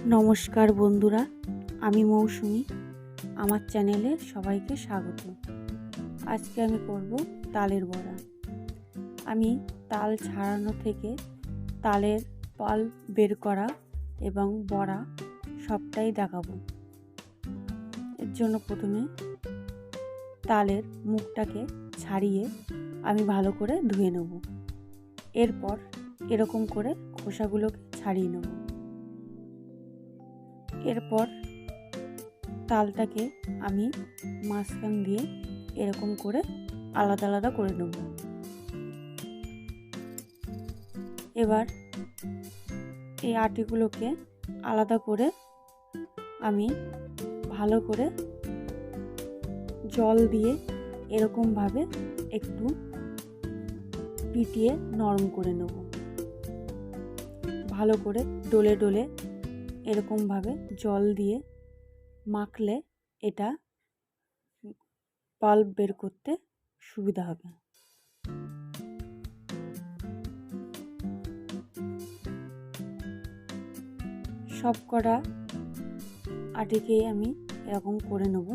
নমস্কার বন্ধুরা, আমি মৌসুমি। আমার চ্যানেলে সবাইকে স্বাগত। আজকে আমি করব তালের বড়া। আমি তাল ছাড়ানো থেকে তালের পাল্প বের করা এবং বড়া সবটাই দেখাবো। এর জন্য প্রথমে তালের মুখটাকে ছাড়িয়ে আমি ভালো করে ধুয়ে নেব। এরপর এরকম করে খোসাগুলোকে ছাড়িয়ে নেব। এরপর তালটাকে আমি মাঝখান দিয়ে এরকম করে আলাদা আলাদা করে নেব। এবার এই আটিগুলোকে আলাদা করে আমি ভালো করে জল দিয়ে এরকমভাবে একটু পিটিয়ে নরম করে নেব। ভালো করে ডলে ডলে এরকমভাবে জল দিয়ে মাখলে এটা পাল্প বের করতে সুবিধা হবে। সব কটা আটিকে আমি এরকম করে নেব।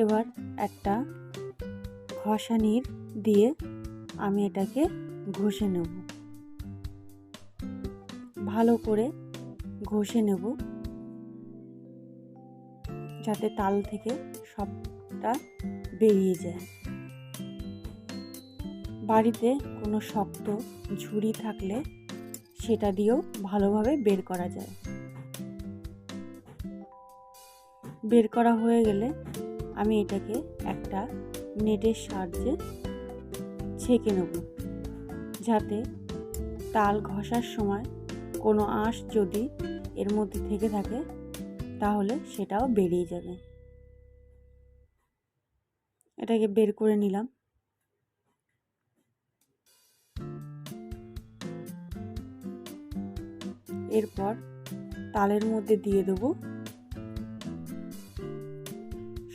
এবার একটা ঘষানির দিয়ে আমি এটাকে ঘষে নেব। ভালো করে ঘষে নেব যাতে তাল থেকে সবটা বেরিয়ে যায়। বাড়িতে কোনো শক্ত ঝুড়ি থাকলে সেটা দিয়েও ভালোভাবে বের করা যায়। বের করা হয়ে গেলে আমি এটাকে একটা নেটের সাহায্যে ছেঁকে নেব, যাতে তাল ঘষার সময় কোনো আঁশ যদি এর মধ্যে থেকে থাকে তাহলে সেটাও বেরিয়ে যাবে। এটাকে বের করে নিলাম। এরপর তালের মধ্যে দিয়ে দেবো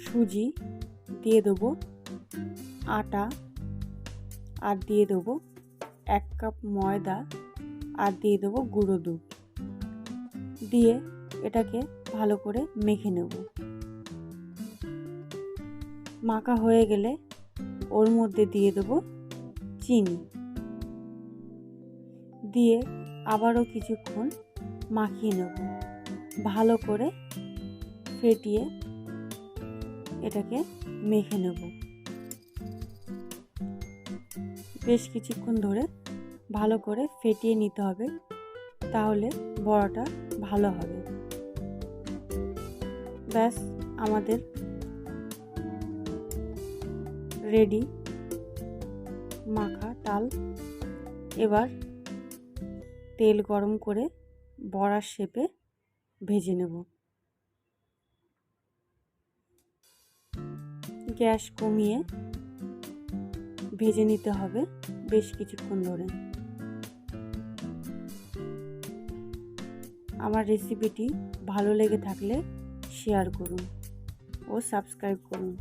সুজি, দিয়ে দেবো আটা, আর দিয়ে দেবো 1 কাপ ময়দা, আর দিয়ে দেবো গুঁড়ো দুধ। দিয়ে এটাকে ভালো করে মেখে নেব। মাখা হয়ে গেলে ওর মধ্যে দিয়ে দেবো চিনি, দিয়ে আবারও কিছুক্ষণ মাখিয়ে নেব। ভালো করে ফেটিয়ে এটাকে মেখে নেব। বেশ কিছুক্ষণ ধরে ভালো করে ফেটিয়ে নিতে হবে, তাহলে বড়াটা ভালো হবে। ব্যাস, আমাদের রেডি মাখা তাল। এবার তেল গরম করে বড়ার শেপে ভেজে নেব। গ্যাস কমিয়ে ভেজে নিতে হবে বেশ কিছুক্ষণ ধরে। আমার রেসিপিটি ভালো লেগে থাকলে শেয়ার করুন ও সাবস্ক্রাইব করুন।